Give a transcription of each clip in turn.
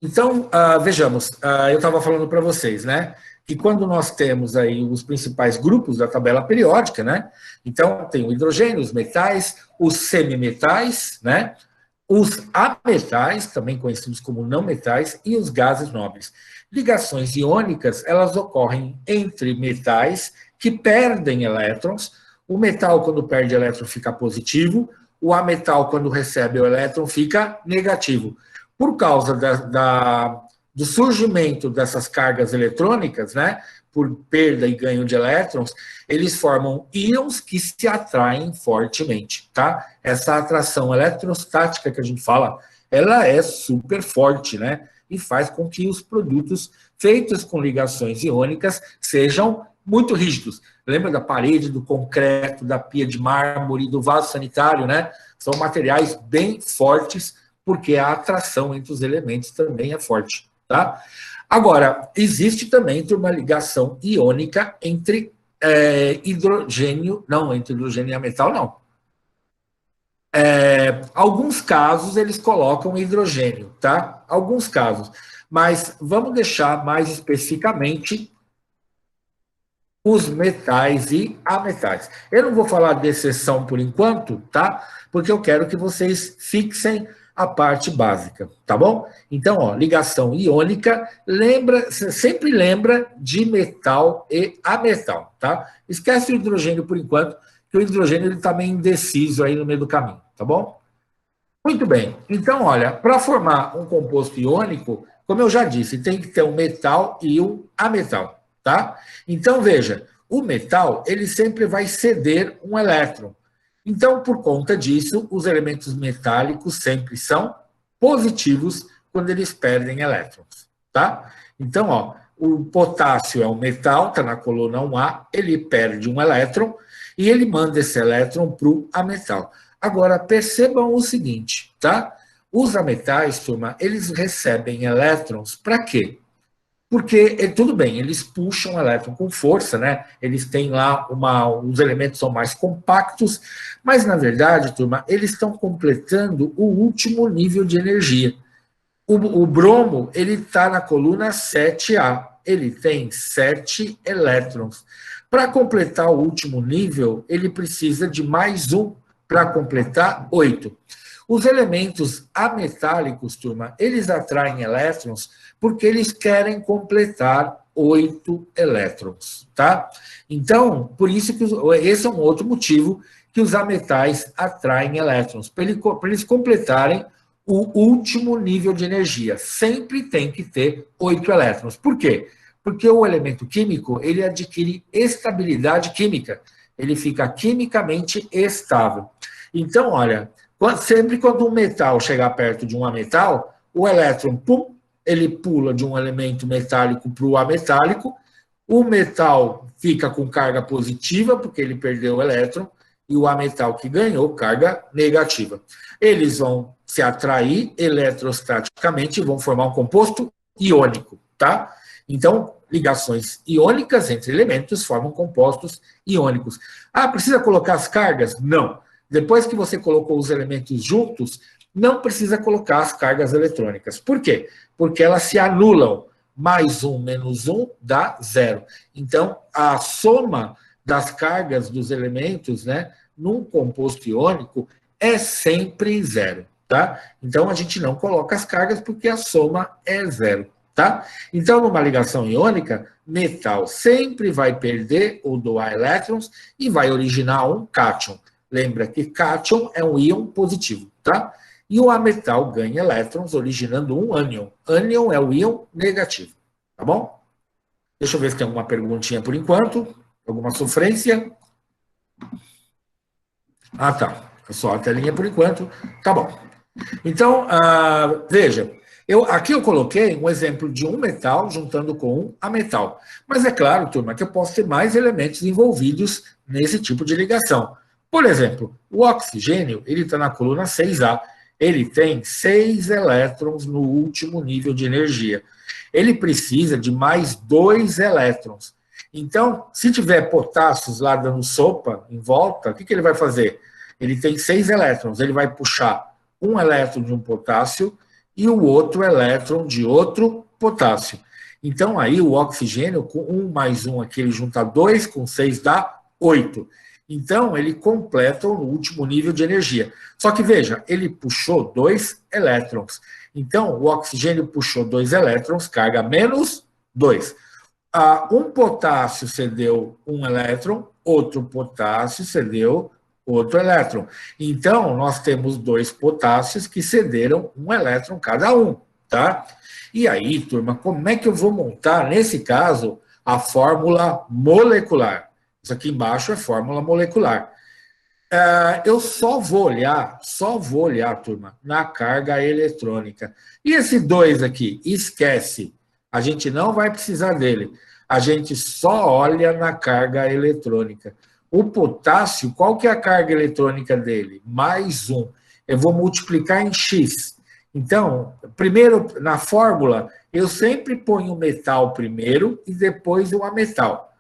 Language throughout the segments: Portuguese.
Então, vejamos, eu estava falando para vocês, né, que quando nós temos aí os principais grupos da tabela periódica, né, então tem o hidrogênio, os metais, os semimetais, né, os ametais, também conhecidos como não metais, e os gases nobres. Ligações iônicas, elas ocorrem entre metais que perdem elétrons. O metal, quando perde elétron, fica positivo. O ametal, quando recebe o elétron, fica negativo. Por causa do surgimento dessas cargas eletrônicas, né, por perda e ganho de elétrons, eles formam íons que se atraem fortemente, tá? Essa atração eletrostática que a gente fala, ela é super forte, né? E faz com que os produtos feitos com ligações iônicas sejam muito rígidos. Lembra da parede, do concreto, da pia de mármore, do vaso sanitário, né? São materiais bem fortes, porque a atração entre os elementos também é forte, tá? Agora, existe também uma ligação iônica entre hidrogênio, não, entre hidrogênio e metal, não. Alguns casos eles colocam hidrogênio, tá? Alguns casos. Mas vamos deixar mais especificamente os metais e ametais. Eu não vou falar de exceção por enquanto, tá? Porque eu quero que vocês fixem a parte básica, tá bom? Então, ó, ligação iônica, sempre lembra de metal e ametal, tá? Esquece o hidrogênio por enquanto, que o hidrogênio ele está meio indeciso aí no meio do caminho, tá bom? Muito bem. Então, olha, para formar um composto iônico, como eu já disse, tem que ter um metal e um ametal, tá? Então, veja, o metal, ele sempre vai ceder um elétron. Então, por conta disso, os elementos metálicos sempre são positivos quando eles perdem elétrons, tá? Então, ó, o potássio é um metal, está na coluna 1A, ele perde um elétron e ele manda esse elétron para o ametal. Agora, percebam o seguinte, tá? Os ametais, turma, eles recebem elétrons para quê? Porque, tudo bem, eles puxam o elétron com força, né? Eles têm lá os elementos são mais compactos, mas, na verdade, turma, eles estão completando o último nível de energia. O bromo, ele está na coluna 7A, ele tem 7 elétrons. Para completar o último nível, ele precisa de mais um para completar 8. Os elementos ametálicos, turma, eles atraem elétrons porque eles querem completar 8 elétrons, tá? Então, por isso que esse é um outro motivo que os ametais atraem elétrons, para eles completarem o último nível de energia. Sempre tem que ter 8 elétrons. Por quê? Porque o elemento químico, ele adquire estabilidade química. Ele fica quimicamente estável. Então, olha, sempre quando um metal chegar perto de um ametal, o elétron, pum, ele pula de um elemento metálico para o ametálico, o metal fica com carga positiva, porque ele perdeu o elétron, e o ametal que ganhou carga negativa. Eles vão se atrair eletrostaticamente e vão formar um composto iônico, tá? Então, ligações iônicas entre elementos formam compostos iônicos. Ah, precisa colocar as cargas? Não. Depois que você colocou os elementos juntos, não precisa colocar as cargas eletrônicas. Por quê? Porque elas se anulam. Mais um menos um dá zero. Então, a soma das cargas dos elementos, né, num composto iônico, é sempre zero, tá? Então, a gente não coloca as cargas porque a soma é zero, tá? Então, numa ligação iônica, metal sempre vai perder ou doar elétrons e vai originar um cátion. Lembra que cátion é um íon positivo, tá? E o ametal ganha elétrons, originando um ânion. Ânion é o íon negativo, tá bom? Deixa eu ver se tem alguma perguntinha por enquanto. Alguma sofrência? Ah, tá. É só a telinha por enquanto. Tá bom. Então, veja, aqui eu coloquei um exemplo de um metal juntando com um ametal. Mas é claro, turma, que eu posso ter mais elementos envolvidos nesse tipo de ligação. Por exemplo, o oxigênio, ele está na coluna 6A. Ele tem 6 elétrons no último nível de energia. Ele precisa de mais 2 elétrons. Então, se tiver potássios lá dando sopa em volta, o que ele vai fazer? Ele tem 6 elétrons, ele vai puxar um elétron de um potássio e o outro elétron de outro potássio. Então, aí o oxigênio, com 1 mais 1 aqui, ele junta 2, com 6 dá 8. Então, ele completa o último nível de energia. Só que, veja, ele puxou 2 elétrons. Então, o oxigênio puxou 2 elétrons, carga menos 2. Um potássio cedeu 1 elétron, outro potássio cedeu outro elétron. Então, nós temos 2 potássios que cederam 1 elétron cada um, tá? E aí, turma, como é que eu vou montar, nesse caso, a fórmula molecular? Isso aqui embaixo é fórmula molecular. Eu só vou olhar, turma, na carga eletrônica. E esse 2 aqui, esquece. A gente não vai precisar dele. A gente só olha na carga eletrônica. O potássio, qual que é a carga eletrônica dele? Mais 1. Eu vou multiplicar em X. Então, primeiro, na fórmula, eu sempre ponho o metal primeiro e depois o ametal.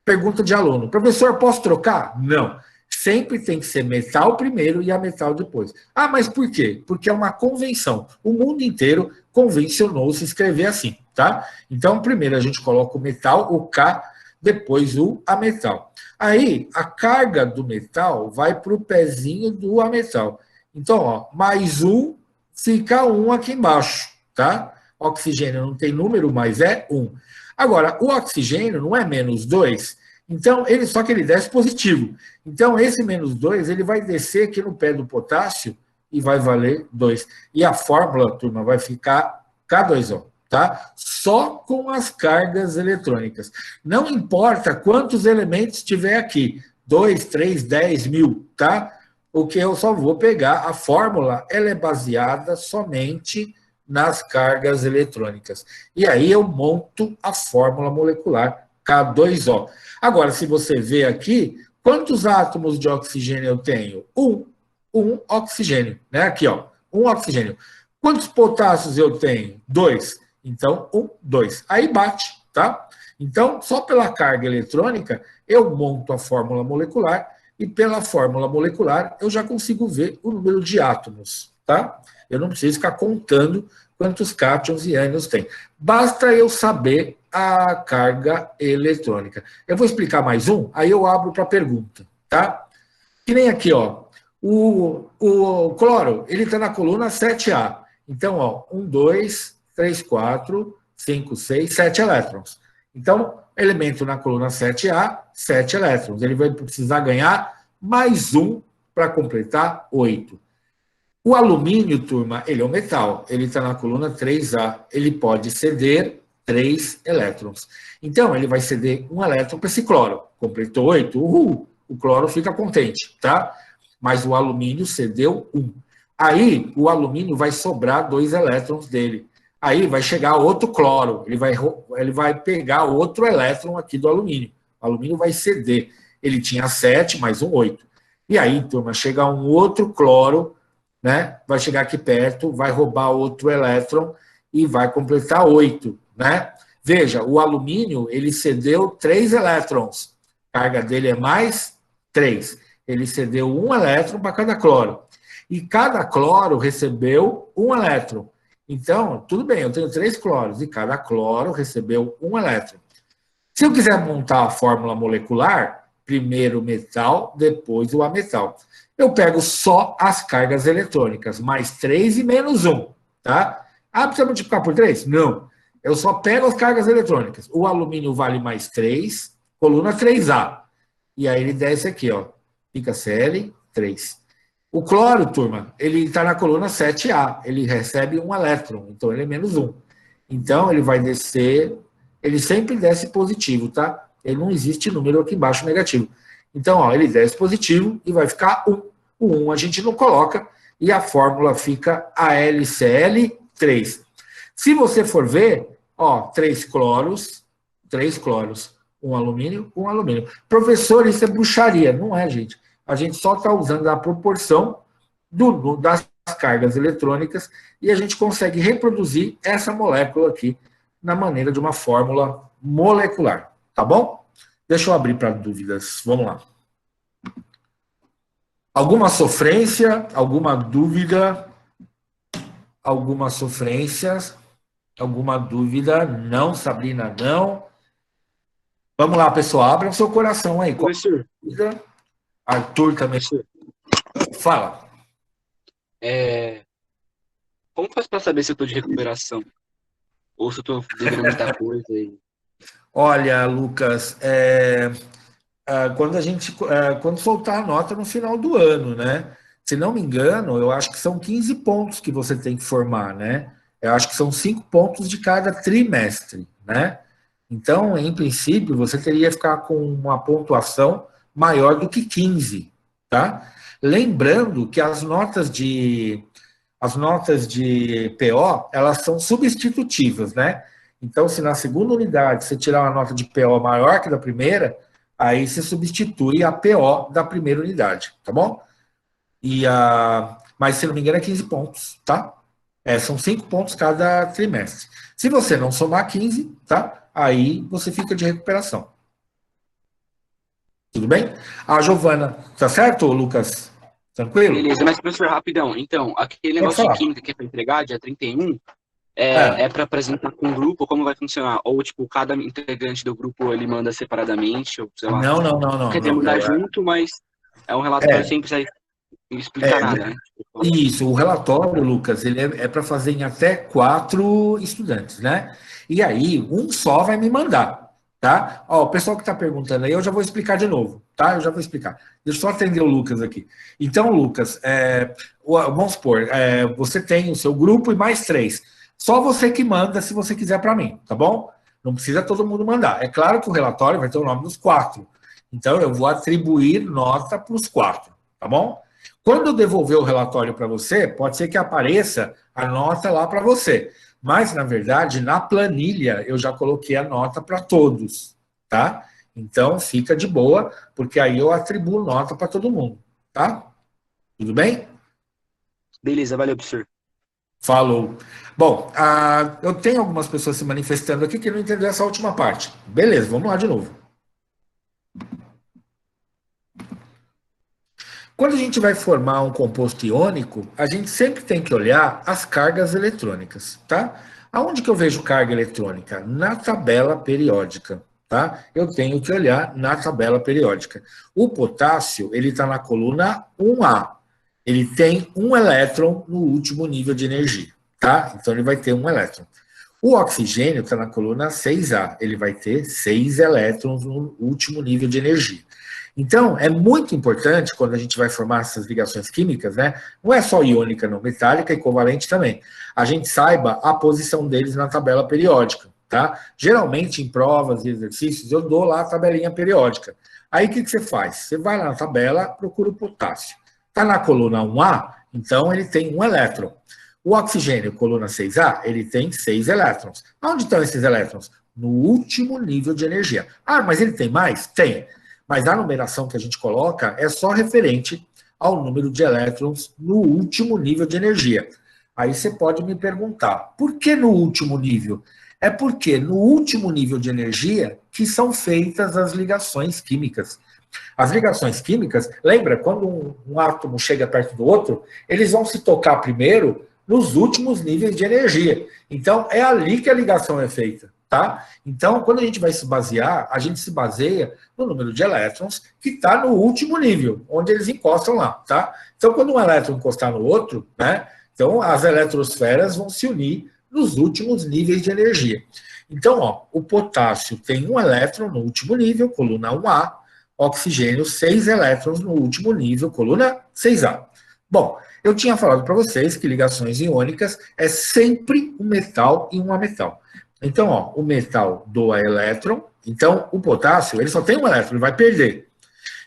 Pergunta de aluno: professor, posso trocar? Não. Sempre tem que ser metal primeiro e ametal depois. Ah, mas por quê? Porque é uma convenção. O mundo inteiro convencionou se escrever assim, tá? Então, primeiro a gente coloca o metal, o K, depois o ametal. Aí, a carga do metal vai para o pezinho do ametal. Então, ó, mais 1, fica 1 aqui embaixo, tá? Oxigênio não tem número, mas é 1. Agora, o oxigênio não é menos 2, então, só que ele desce positivo. Então, esse menos 2, ele vai descer aqui no pé do potássio e vai valer 2. E a fórmula, turma, vai ficar K2O, tá? Só com as cargas eletrônicas. Não importa quantos elementos tiver aqui, 2, 3, 10 mil, tá? O que eu só vou pegar, a fórmula, ela é baseada somente nas cargas eletrônicas. E aí eu monto a fórmula molecular K2O. Agora, se você vê aqui, quantos átomos de oxigênio eu tenho? Um oxigênio, né? Aqui, ó, um oxigênio. Quantos potássios eu tenho? 2. Então, 2. Aí bate, tá? Então, só pela carga eletrônica, eu monto a fórmula molecular e pela fórmula molecular eu já consigo ver o número de átomos, tá? Eu não preciso ficar contando quantos cátions e ânions tem. Basta eu saber a carga eletrônica. Eu vou explicar mais um, aí eu abro para pergunta, tá? Que nem aqui, ó. O cloro, ele está na coluna 7A. Então, ó, 1, 2, 3, 4, 5, 6, 7 elétrons. Então, elemento na coluna 7A, 7 elétrons. Ele vai precisar ganhar mais 1 para completar 8. O alumínio, turma, ele é um metal. Ele está na coluna 3A. Ele pode ceder 3 elétrons. Então, ele vai ceder 1 elétron para esse cloro. Completou 8. Uhul! O cloro fica contente, tá? Mas o alumínio cedeu 1. Aí, o alumínio vai sobrar 2 elétrons dele. Aí vai chegar outro cloro. Ele vai pegar outro elétron aqui do alumínio. O alumínio vai ceder. Ele tinha 7, mais 8. E aí, turma, chega um outro cloro, né? Vai chegar aqui perto, vai roubar outro elétron e vai completar 8, né? Veja, o alumínio, ele cedeu 3 elétrons. A carga dele é mais 3. Ele cedeu 1 elétron para cada cloro. E cada cloro recebeu 1 elétron. Então, tudo bem, eu tenho 3 cloros e cada cloro recebeu 1 elétron. Se eu quiser montar a fórmula molecular, primeiro o metal, depois o ametal. Eu pego só as cargas eletrônicas, mais 3 e menos 1, tá? Ah, precisa multiplicar por 3? Não. Eu só pego as cargas eletrônicas. O alumínio vale mais 3, coluna 3A. E aí ele desce aqui, ó. Fica Cl3. O cloro, turma, ele está na coluna 7A. Ele recebe 1 elétron, então ele é menos 1. Então ele vai descer, ele sempre desce positivo, tá? Ele não existe número aqui embaixo negativo. Então, ó, ele desce positivo e vai ficar 1. O 1 a gente não coloca e a fórmula fica AlCl3. Se você for ver, ó, 3 cloros, 1 alumínio, 1 alumínio. Professor, isso é bruxaria. Não é, gente. A gente só está usando a proporção das cargas eletrônicas e a gente consegue reproduzir essa molécula aqui na maneira de uma fórmula molecular. Tá bom? Deixa eu abrir para dúvidas. Vamos lá. Alguma sofrência? Alguma dúvida? alguma sofrência, alguma dúvida? Não, Sabrina, não. Vamos lá, pessoal, abra o seu coração aí. Qual Professor, dúvida? Arthur também. professor, Fala. é, como faz para saber se eu tô de recuperação? Ou se eu tô devendo muita coisa aí? Olha, Lucas, quando a gente quando soltar a nota no final do ano, né? Se não me engano, eu acho que são 15 pontos que você tem que formar, né? Eu acho que são 5 pontos de cada trimestre, né? Então, em princípio, você teria que ficar com uma pontuação maior do que 15, tá? Lembrando que as notas de PO, elas são substitutivas, né? Então, se na segunda unidade você tirar uma nota de PO maior que da primeira, aí você substitui a PO da primeira unidade, tá bom? Mas, se não me engano, é 15 pontos, tá? São 5 pontos cada trimestre. Se você não somar 15, tá? Aí você fica de recuperação. Tudo bem? A Giovana, tá certo, Lucas? Tranquilo? Beleza, mas professor, rapidão. Então, aquele Pode negócio de falar. química que é para entregar, dia 31, É. é para apresentar com o grupo? Como vai funcionar? Ou, tipo, cada integrante do grupo ele manda separadamente, ou sei lá. Não, não, não, não, Quer dizer, não. mandar junto, mas é um relatório É, sem precisar explicar nada, né? isso, o relatório, Lucas, ele é para fazer em até 4 estudantes, né? E aí, um só vai me mandar, tá? Ó, o pessoal que está perguntando aí, eu já vou explicar de novo, tá? Eu já vou explicar. Deixa eu só atender o Lucas aqui. Então, Lucas, vamos supor, você tem o seu grupo e mais 3. Só você que manda se você quiser para mim, tá bom? Não precisa todo mundo mandar. É claro que o relatório vai ter o nome dos 4. Então, eu vou atribuir nota para os 4, tá bom? Quando eu devolver o relatório para você, pode ser que apareça a nota lá para você. Mas, na verdade, na planilha eu já coloquei a nota para todos, tá? Então, fica de boa, porque aí eu atribuo nota para todo mundo, tá? Tudo bem? Beleza, valeu, professor. Falou. Bom, eu tenho algumas pessoas se manifestando aqui que não entenderam essa última parte. Beleza, vamos lá de novo. Quando a gente vai formar um composto iônico, a gente sempre tem que olhar as cargas eletrônicas, tá? Aonde que eu vejo carga eletrônica? Na tabela periódica, tá? Eu tenho que olhar na tabela periódica. O potássio, ele está na coluna 1A. Ele tem um elétron no último nível de energia, tá? Então ele vai ter um elétron. O oxigênio está na coluna 6A. Ele vai ter 6 elétrons no último nível de energia. Então, é muito importante quando a gente vai formar essas ligações químicas, né? Não é só iônica, não, metálica e covalente também. A gente saiba a posição deles na tabela periódica, tá? Geralmente, em provas e exercícios, eu dou lá a tabelinha periódica. Aí, o que você faz? Você vai lá na tabela, procura o potássio. Está na coluna 1A, então ele tem um elétron. O oxigênio, coluna 6A, ele tem 6 elétrons. Onde estão esses elétrons? No último nível de energia. Ah, mas ele tem mais? Tem. Mas a numeração que a gente coloca é só referente ao número de elétrons no último nível de energia. Aí você pode me perguntar, por que no último nível? É porque no último nível de energia que são feitas as ligações químicas. As ligações químicas, lembra, quando um átomo chega perto do outro, eles vão se tocar primeiro nos últimos níveis de energia. Então, é ali que a ligação é feita, tá? Então, quando a gente vai se basear, a gente se baseia no número de elétrons que está no último nível, onde eles encostam lá, tá? Então, quando um elétron encostar no outro, né? Então, as eletrosferas vão se unir nos últimos níveis de energia. Então, ó, o potássio tem um elétron no último nível, coluna 1A, oxigênio, 6 elétrons no último nível, coluna 6A. Bom, eu tinha falado para vocês que ligações iônicas é sempre um metal e um ametal. Então, ó, o metal doa elétron, então o potássio, ele só tem um elétron, ele vai perder.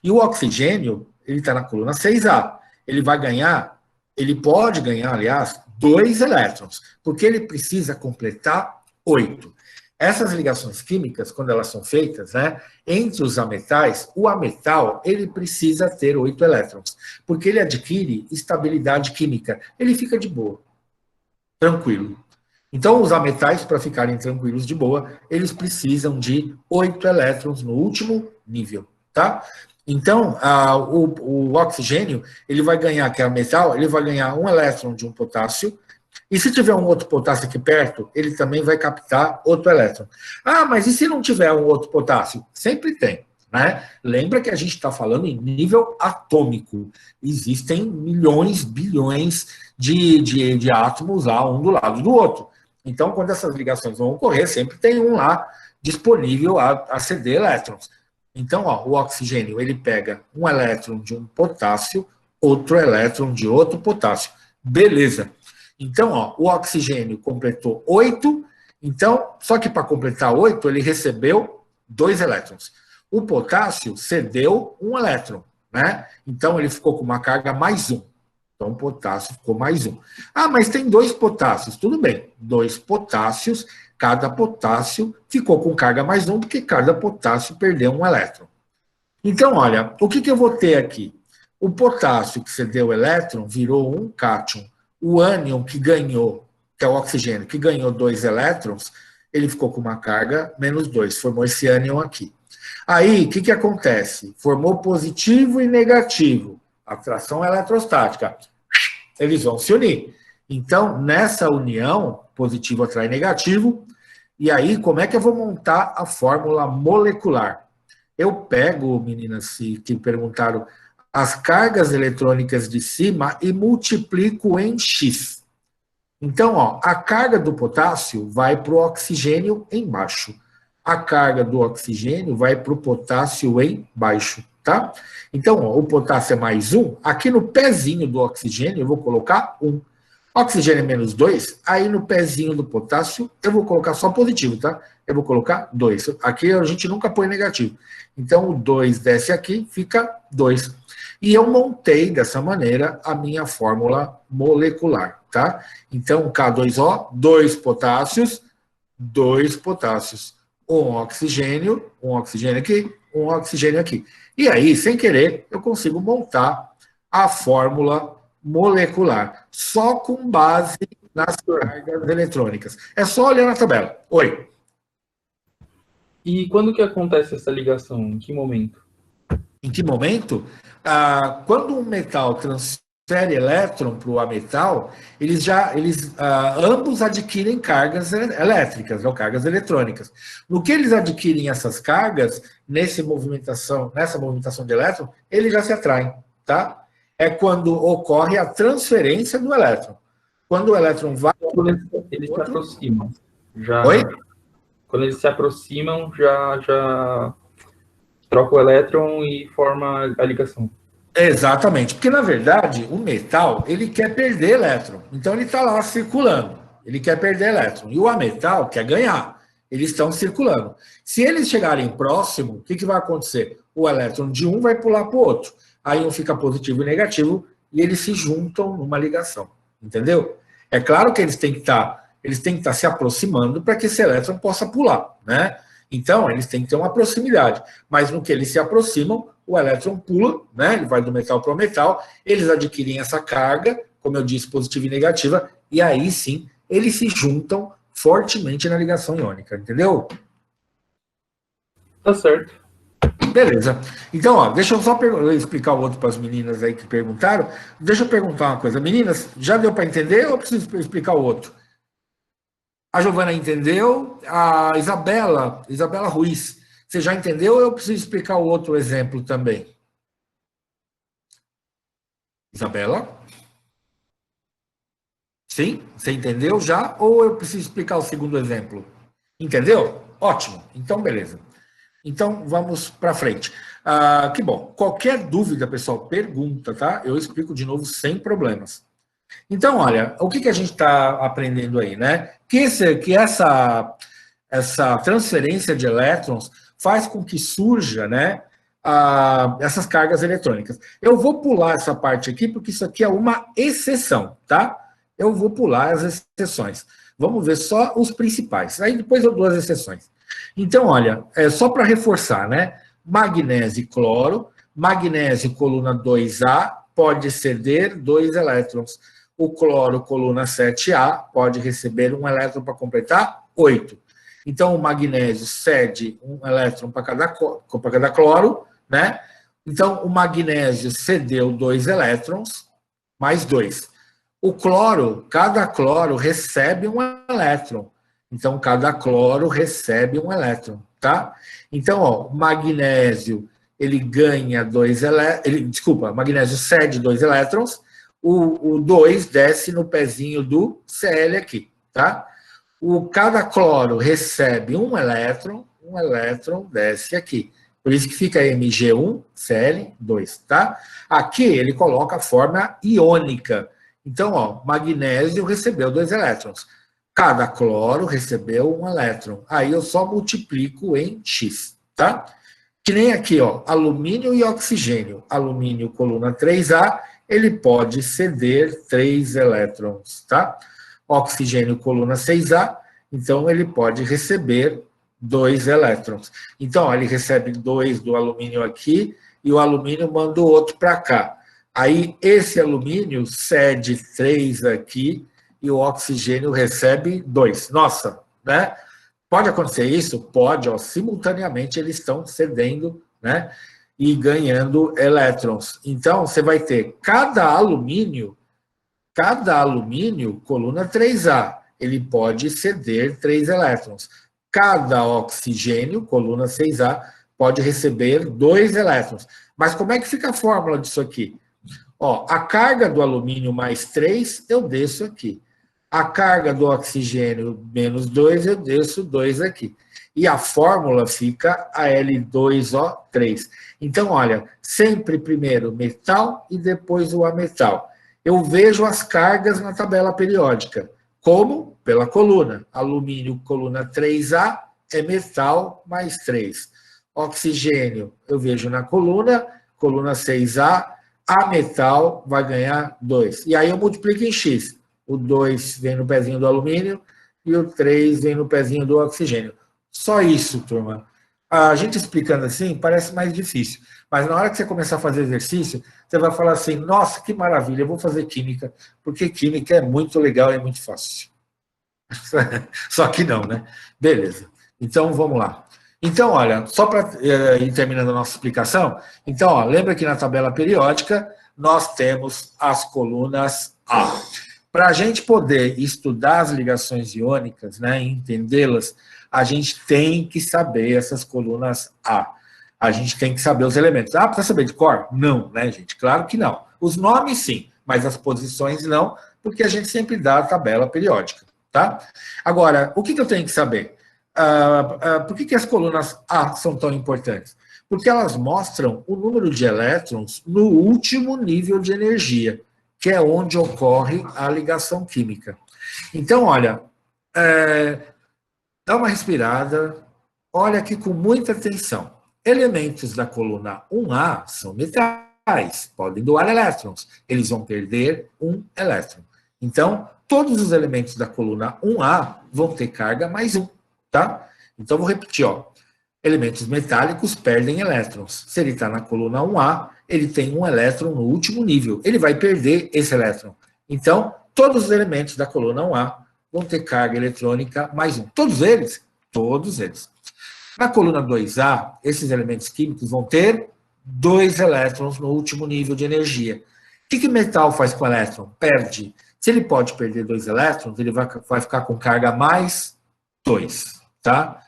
E o oxigênio, ele está na coluna 6A. Ele vai ganhar, ele pode ganhar, aliás, 2 elétrons, porque ele precisa completar 8. Essas ligações químicas, quando elas são feitas, né, entre os ametais, o ametal ele precisa ter 8 elétrons, porque ele adquire estabilidade química, ele fica de boa, tranquilo. Então, os ametais, para ficarem tranquilos de boa, eles precisam de 8 elétrons no último nível, tá? Então, o oxigênio, ele vai ganhar, que é o metal, ele vai ganhar um elétron de um potássio E se tiver um outro potássio aqui perto, ele também vai captar outro elétron. Ah, mas e se não tiver um outro potássio? Sempre tem, né? Lembra que a gente está falando em nível atômico. Existem milhões, bilhões de átomos lá, um do lado do outro. Então, quando essas ligações vão ocorrer, sempre tem um lá disponível a ceder elétrons. Então, ó, o oxigênio, ele pega um elétron de um potássio, outro elétron de outro potássio. Beleza. Então, ó, o oxigênio completou 8, então, só que para completar 8, ele recebeu 2 elétrons. O potássio cedeu um elétron, né? Então, ele ficou com uma carga mais 1. Então, o potássio ficou mais 1. Ah, mas tem 2 potássios. Tudo bem, 2 potássios, cada potássio ficou com carga mais 1, porque cada potássio perdeu um elétron. Então, olha, o que eu vou ter aqui? O potássio que cedeu o elétron virou um cátion. O ânion que ganhou, que é o oxigênio, que ganhou 2 elétrons, ele ficou com uma carga menos 2, formou esse ânion aqui. Aí, o que acontece? Formou positivo e negativo, atração eletrostática. Eles vão se unir. Então, nessa união, positivo atrai negativo, e aí, como é que eu vou montar a fórmula molecular? Eu pego, meninas que perguntaram, as cargas eletrônicas de cima e multiplico em X. Então, ó, a carga do potássio vai para o oxigênio embaixo. A carga do oxigênio vai para o potássio embaixo, tá? Então, ó, o potássio é mais 1. Aqui no pezinho do oxigênio eu vou colocar 1. Oxigênio é menos 2. Aí no pezinho do potássio eu vou colocar só positivo, tá? Eu vou colocar 2. Aqui a gente nunca põe negativo. Então, o 2 desce aqui, fica 2. E eu montei dessa maneira a minha fórmula molecular, tá? Então, K2O, 2 potássios, 2 potássios. Um oxigênio aqui, um oxigênio aqui. E aí, sem querer, eu consigo montar a fórmula molecular, só com base nas cargas eletrônicas. É só olhar na tabela. Oi. E quando que acontece essa ligação? Em que momento? Em que momento? Quando um metal transfere elétron para o ametal, eles ambos adquirem cargas elétricas, ou cargas eletrônicas. No que eles adquirem essas cargas, nessa movimentação de elétron, eles já se atraem, tá? É quando ocorre a transferência do elétron. Quando o elétron vai... Quando eles se aproximam. Oi? Quando eles se aproximam, já troca o elétron e forma a ligação. Exatamente, porque na verdade o metal ele quer perder elétron, então ele está lá circulando, ele quer perder elétron, e o ametal quer ganhar, eles estão circulando. Se eles chegarem próximo, o que vai acontecer? O elétron de um vai pular para o outro, aí um fica positivo e negativo, e eles se juntam numa ligação, entendeu? É claro que eles têm que estar se aproximando para que esse elétron possa pular, né? Então, eles têm que ter uma proximidade, mas no que eles se aproximam, o elétron pula, né? Ele vai do metal para o metal, eles adquirem essa carga, como eu disse, positiva e negativa, e aí sim, eles se juntam fortemente na ligação iônica, entendeu? Tá certo. Beleza. Então, ó, deixa eu só explicar o outro para as meninas aí que perguntaram. Deixa eu perguntar uma coisa. Meninas, já deu para entender ou eu preciso explicar o outro? A Giovana entendeu, a Isabela Ruiz, você já entendeu ou eu preciso explicar o outro exemplo também? Isabela? Sim? Você entendeu já ou eu preciso explicar o segundo exemplo? Entendeu? Ótimo. Então, beleza. Então, vamos para frente. Que bom. Qualquer dúvida, pessoal, pergunta, tá? Eu explico de novo sem problemas. Então, olha, o que a gente está aprendendo aí, né? Que essa transferência de elétrons faz com que surja, né, essas cargas eletrônicas. Eu vou pular essa parte aqui, porque isso aqui é uma exceção, tá? Eu vou pular as exceções. Vamos ver só os principais. Aí depois eu dou as exceções. Então, olha, só para reforçar, né? Magnésio e cloro. Magnésio, coluna 2A, pode ceder 2 elétrons. O cloro, coluna 7A, pode receber 1 elétron para completar 8. Então, o magnésio cede 1 elétron para cada cloro, né? Então, o magnésio cedeu 2 elétrons, mais 2. O cloro, cada cloro recebe um elétron. Então, cada cloro recebe um elétron, tá? Então, ó, magnésio, ele ganha 2 elétrons, desculpa, magnésio cede 2 elétrons, o 2 desce no pezinho do Cl aqui, tá? Cada cloro recebe um elétron desce aqui. Por isso que fica Mg1Cl2, tá? Aqui ele coloca a forma iônica. Então, ó, magnésio recebeu 2 elétrons. Cada cloro recebeu um elétron. Aí eu só multiplico em X, tá? Que nem aqui, ó, alumínio e oxigênio. Alumínio, coluna 3A, ele pode ceder 3 elétrons, tá? Oxigênio, coluna 6A, então ele pode receber 2 elétrons. Então, ó, ele recebe 2 do alumínio aqui e o alumínio manda o outro para cá. Aí, esse alumínio cede 3 aqui e o oxigênio recebe 2. Nossa, né? Pode acontecer isso? Pode, ó, simultaneamente eles estão cedendo, né? E ganhando elétrons. Então, você vai ter cada alumínio, coluna 3A, ele pode ceder 3 elétrons. Cada oxigênio, coluna 6A, pode receber 2 elétrons. Mas como é que fica a fórmula disso aqui? Ó, a carga do alumínio mais 3, eu desço aqui. A carga do oxigênio menos 2, eu desço 2 aqui. E a fórmula fica Al2O3. Então, olha, sempre primeiro metal e depois o ametal. Eu vejo as cargas na tabela periódica. Como? Pela coluna. Alumínio, coluna 3A, é metal mais 3. Oxigênio, eu vejo na coluna 6A, ametal vai ganhar 2. E aí eu multiplico em X. O 2 vem no pezinho do alumínio e o 3 vem no pezinho do oxigênio. Só isso, turma. A gente explicando assim parece mais difícil. Mas na hora que você começar a fazer exercício, você vai falar assim, nossa, que maravilha, eu vou fazer química, porque química é muito legal e é muito fácil. Só que não, né? Beleza. Então, vamos lá. Então, olha, só para ir terminando a nossa explicação, então, ó, lembra que na tabela periódica nós temos as colunas A. Para a gente poder estudar as ligações iônicas, né, entendê-las, a gente tem que saber essas colunas A. A gente tem que saber os elementos. Ah, precisa saber de cor? Não, né, gente? Claro que não. Os nomes, sim, mas as posições não, porque a gente sempre dá a tabela periódica, tá? Agora, o que eu tenho que saber? Por que as colunas A são tão importantes? Porque elas mostram o número de elétrons no último nível de energia, que é onde ocorre a ligação química. Então, olha, dá uma respirada, olha aqui com muita atenção. Elementos da coluna 1A são metais, podem doar elétrons, eles vão perder um elétron. Então, todos os elementos da coluna 1A vão ter carga mais 1, tá? Então, vou repetir, ó. Elementos metálicos perdem elétrons. Se ele está na coluna 1A, ele tem um elétron no último nível. Ele vai perder esse elétron. Então, todos os elementos da coluna 1A vão ter carga eletrônica mais 1. Todos eles? Todos eles. Na coluna 2A, esses elementos químicos vão ter 2 elétrons no último nível de energia. O que metal faz com o elétron? Perde. Se ele pode perder 2 elétrons, ele vai ficar com carga mais 2, tá?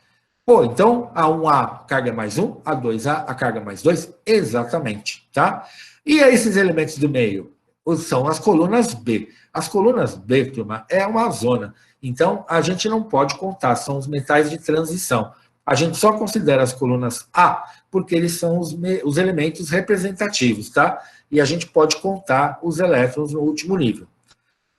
Pô, então a 1A a carga é mais 1, a 2A a carga é mais 2, exatamente, tá? E esses elementos do meio? São as colunas B. As colunas B, turma, é uma zona. Então, a gente não pode contar, são os metais de transição. A gente só considera as colunas A, porque eles são os elementos representativos, tá? E a gente pode contar os elétrons no último nível.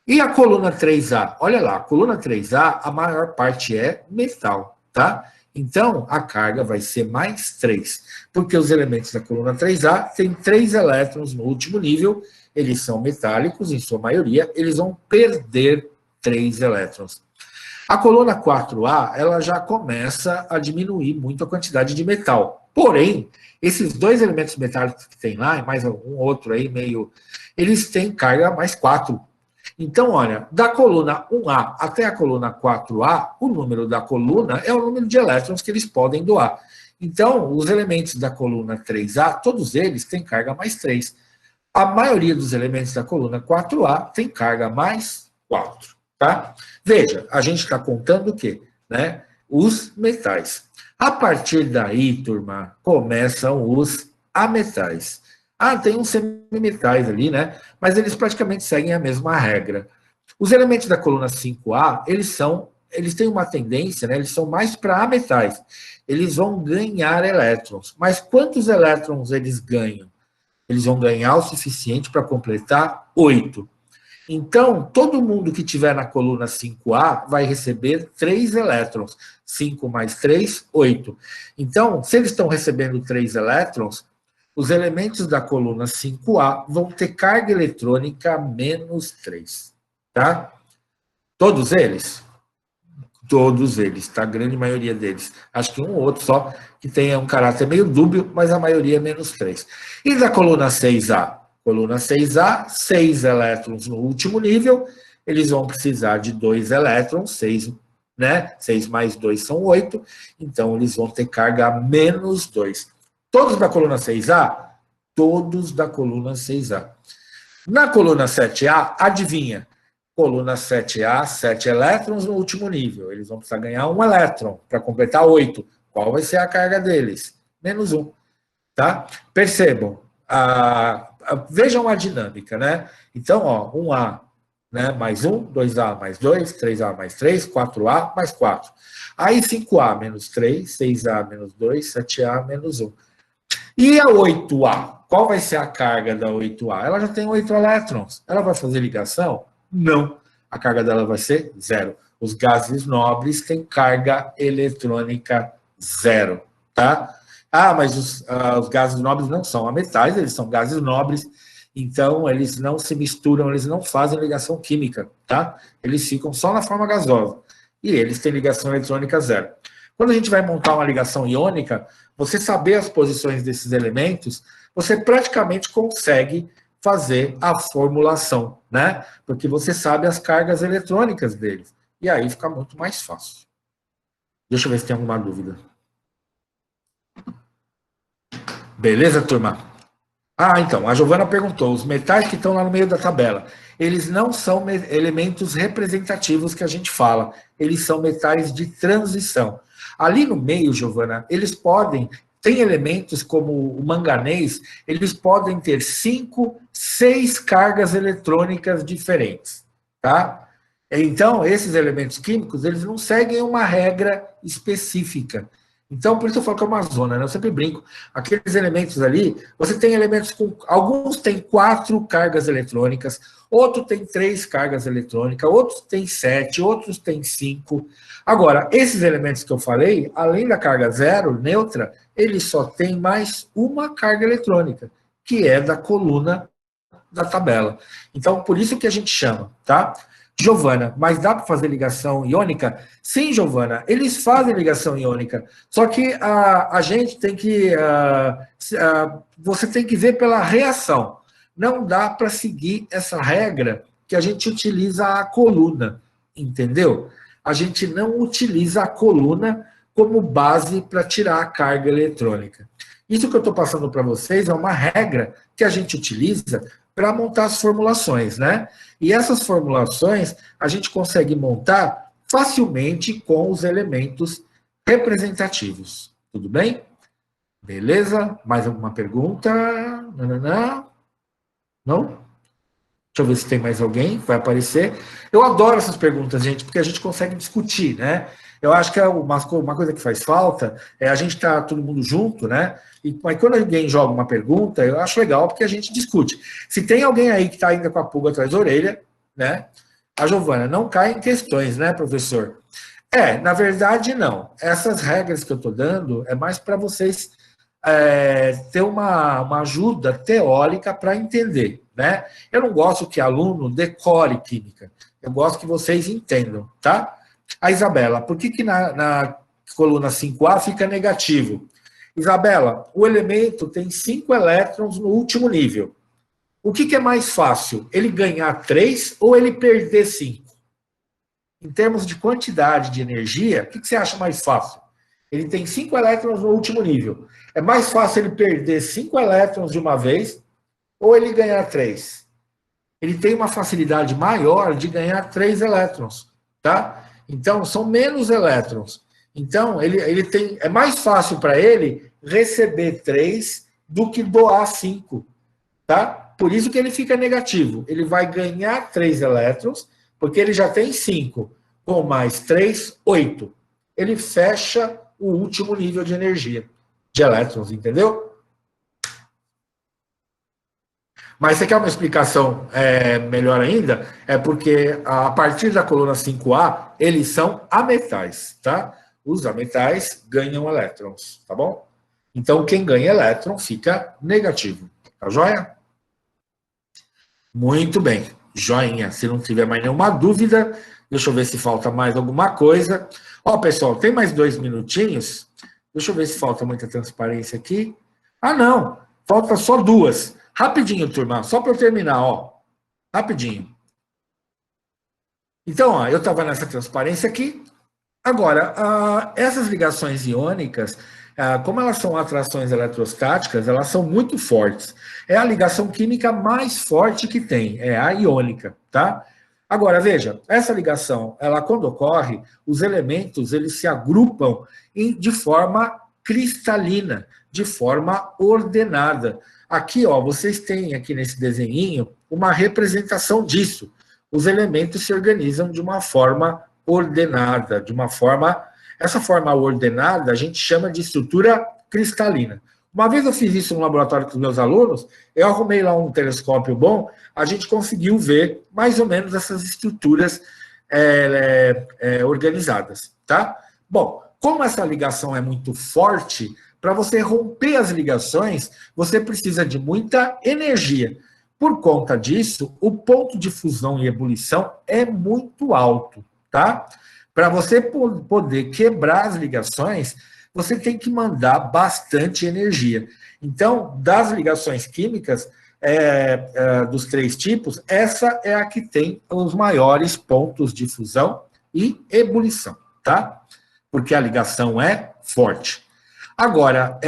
E a coluna 3A? Olha lá, a coluna 3A, a maior parte é metal, tá? Então, a carga vai ser mais 3, porque os elementos da coluna 3A têm 3 elétrons no último nível, eles são metálicos, em sua maioria, eles vão perder 3 elétrons. A coluna 4A, ela já começa a diminuir muito a quantidade de metal. Porém, esses 2 elementos metálicos que tem lá, e mais algum outro aí meio, eles têm carga mais 4. Então, olha, da coluna 1A até a coluna 4A, o número da coluna é o número de elétrons que eles podem doar. Então, os elementos da coluna 3A, todos eles têm carga mais 3. A maioria dos elementos da coluna 4A tem carga mais 4, tá? Veja, a gente está contando o quê? Né? Os metais. A partir daí, turma, começam os ametais. Ah, tem uns semimetais ali, né? Mas eles praticamente seguem a mesma regra. Os elementos da coluna 5A, eles têm uma tendência, né? Eles são mais para ametais. Eles vão ganhar elétrons. Mas quantos elétrons eles ganham? Eles vão ganhar o suficiente para completar 8. Então, todo mundo que tiver na coluna 5A vai receber 3 elétrons. 5 mais 3, 8. Então, se eles estão recebendo 3 elétrons, os elementos da coluna 5A vão ter carga eletrônica menos 3. Tá? Todos eles? Todos eles, tá? A grande maioria deles. Acho que um ou outro só que tenha um caráter meio dúbio, mas a maioria é menos 3. E da coluna 6A? Coluna 6A, 6 elétrons no último nível, eles vão precisar de 2 elétrons, 6, né? 6 mais 2 são 8, então eles vão ter carga menos 2. Todos da coluna 6A? Todos da coluna 6A. Na coluna 7A, adivinha? Coluna 7A, 7 elétrons no último nível. Eles vão precisar ganhar 1 elétron para completar 8. Qual vai ser a carga deles? Menos 1. Tá? Percebam. Vejam a dinâmica, né? Então, ó, 1A, né, mais 1, 2A mais 2, 3A mais 3, 4A mais 4. Aí 5A menos 3, 6A menos 2, 7A menos 1. E a 8A? Qual vai ser a carga da 8A? Ela já tem 8 elétrons. Ela vai fazer ligação? Não. A carga dela vai ser 0. Os gases nobres têm carga eletrônica 0, tá? Ah, mas os gases nobres não são ametais, eles são gases nobres, então eles não se misturam, eles não fazem ligação química, tá? Eles ficam só na forma gasosa. E eles têm ligação eletrônica 0. Quando a gente vai montar uma ligação iônica, você saber as posições desses elementos, você praticamente consegue fazer a formulação, né? Porque você sabe as cargas eletrônicas deles. E aí fica muito mais fácil. Deixa eu ver se tem alguma dúvida. Beleza, turma? Ah, então, a Giovana perguntou, os metais que estão lá no meio da tabela, eles não são elementos representativos que a gente fala, eles são metais de transição. Ali no meio, Giovana, eles podem, tem elementos como o manganês, eles podem ter 5, 6 cargas eletrônicas diferentes, tá? Então, esses elementos químicos, eles não seguem uma regra específica. Então, por isso eu falo que é uma zona, né? Eu sempre brinco. Aqueles elementos ali, você tem elementos com... Alguns têm 4 cargas eletrônicas, outros têm 3 cargas eletrônicas, outros têm 7, outros têm 5. Agora, esses elementos que eu falei, além da carga 0, neutra, eles só têm mais uma carga eletrônica, que é da coluna da tabela. Então, por isso que a gente chama, tá? Giovana, mas dá para fazer ligação iônica? Sim, Giovana, eles fazem ligação iônica, só que a gente tem que... você tem que ver pela reação. Não dá para seguir essa regra que a gente utiliza a coluna, entendeu? A gente não utiliza a coluna como base para tirar a carga eletrônica. Isso que eu estou passando para vocês é uma regra que a gente utiliza para montar as formulações, né? E essas formulações a gente consegue montar facilmente com os elementos representativos. Tudo bem? Beleza? Mais alguma pergunta? Não? Deixa eu ver se tem mais alguém, vai aparecer. Eu adoro essas perguntas, gente, porque a gente consegue discutir, né? Eu acho que é uma coisa que faz falta é a gente estar todo mundo junto, né? Mas quando alguém joga uma pergunta, eu acho legal porque a gente discute. Se tem alguém aí que está ainda com a pulga atrás da orelha, né? A Giovana, não cai em questões, né, professor? Na verdade, não. Essas regras que eu estou dando é mais para vocês ter uma ajuda teórica para entender, né? Eu não gosto que aluno decore química. Eu gosto que vocês entendam, tá? A Isabela, por que na coluna 5A fica negativo? Isabela, o elemento tem 5 elétrons no último nível. O que é mais fácil? Ele ganhar 3 ou ele perder 5? Em termos de quantidade de energia, o que você acha mais fácil? Ele tem 5 elétrons no último nível. É mais fácil ele perder 5 elétrons de uma vez ou ele ganhar 3? Ele tem uma facilidade maior de ganhar 3 elétrons, tá? Então, são menos elétrons. Então, ele tem, é mais fácil para ele receber 3 do que doar 5, tá? Por isso que ele fica negativo. Ele vai ganhar 3 elétrons, porque ele já tem 5. Com mais 3, 8. Ele fecha o último nível de energia, de elétrons, entendeu? Mas você quer uma explicação melhor ainda? É porque a partir da coluna 5A, eles são ametais, tá? Os ametais ganham elétrons, tá bom? Então, quem ganha elétron fica negativo, tá joia? Muito bem, joinha. Se não tiver mais nenhuma dúvida, deixa eu ver se falta mais alguma coisa. Ó, pessoal, tem mais 2 minutinhos? Deixa eu ver se falta muita transparência aqui. Ah, não, falta só 2. Rapidinho, turma, só para eu terminar, ó. Rapidinho. Então, ó, eu estava nessa transparência aqui. Agora, essas ligações iônicas, como elas são atrações eletrostáticas, elas são muito fortes. É a ligação química mais forte que tem, é a iônica, tá? Agora, veja, essa ligação, ela quando ocorre, os elementos, eles se agrupam de forma cristalina, de forma ordenada. Aqui, ó, vocês têm aqui nesse desenhinho uma representação disso. Os elementos se organizam de uma forma ordenada, de uma forma... Essa forma ordenada a gente chama de estrutura cristalina. Uma vez eu fiz isso no laboratório com os meus alunos, eu arrumei lá um telescópio bom, a gente conseguiu ver mais ou menos essas estruturas organizadas, tá? Bom, como essa ligação é muito forte, para você romper as ligações, você precisa de muita energia. Por conta disso, o ponto de fusão e ebulição é muito alto, tá? Para você poder quebrar as ligações, você tem que mandar bastante energia. Então, das ligações químicas, dos 3 tipos, essa é a que tem os maiores pontos de fusão e ebulição, tá? Porque a ligação é forte. Agora,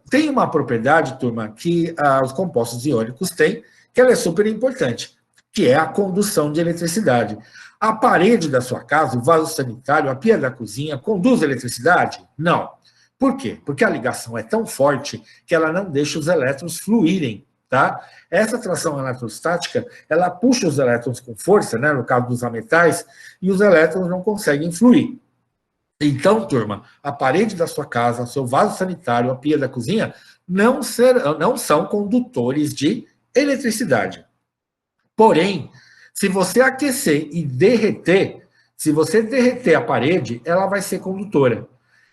tem uma propriedade, turma, que os compostos iônicos têm, que ela é super importante, que é a condução de eletricidade. A parede da sua casa, o vaso sanitário, a pia da cozinha, conduz eletricidade? Não. Por quê? Porque a ligação é tão forte que ela não deixa os elétrons fluírem, tá? Essa atração eletrostática, ela puxa os elétrons com força, né, no caso dos ametais, e os elétrons não conseguem fluir. Então, turma, a parede da sua casa, o seu vaso sanitário, a pia da cozinha, não são condutores de eletricidade. Porém, se você aquecer e derreter, se você derreter a parede, ela vai ser condutora.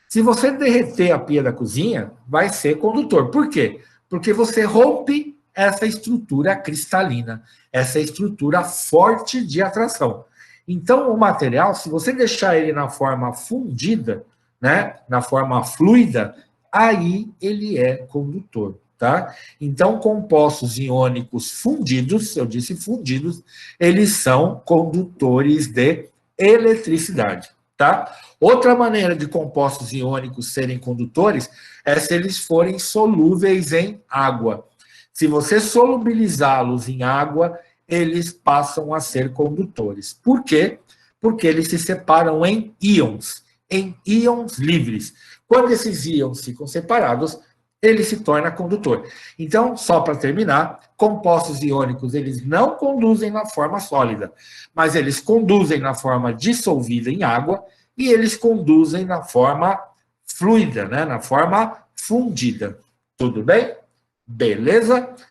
Se você derreter a pia da cozinha, vai ser condutor. Por quê? Porque você rompe essa estrutura cristalina, essa estrutura forte de atração. Então, o material, se você deixar ele na forma fundida, né, na forma fluida, aí ele é condutor. Tá? Então, compostos iônicos fundidos, eu disse fundidos, eles são condutores de eletricidade. Tá? Outra maneira de compostos iônicos serem condutores é se eles forem solúveis em água. Se você solubilizá-los em água, eles passam a ser condutores. Por quê? Porque eles se separam em íons livres. Quando esses íons ficam separados, ele se torna condutor. Então, só para terminar, compostos iônicos, eles não conduzem na forma sólida, mas eles conduzem na forma dissolvida em água e eles conduzem na forma fluida, né, na forma fundida. Tudo bem? Beleza?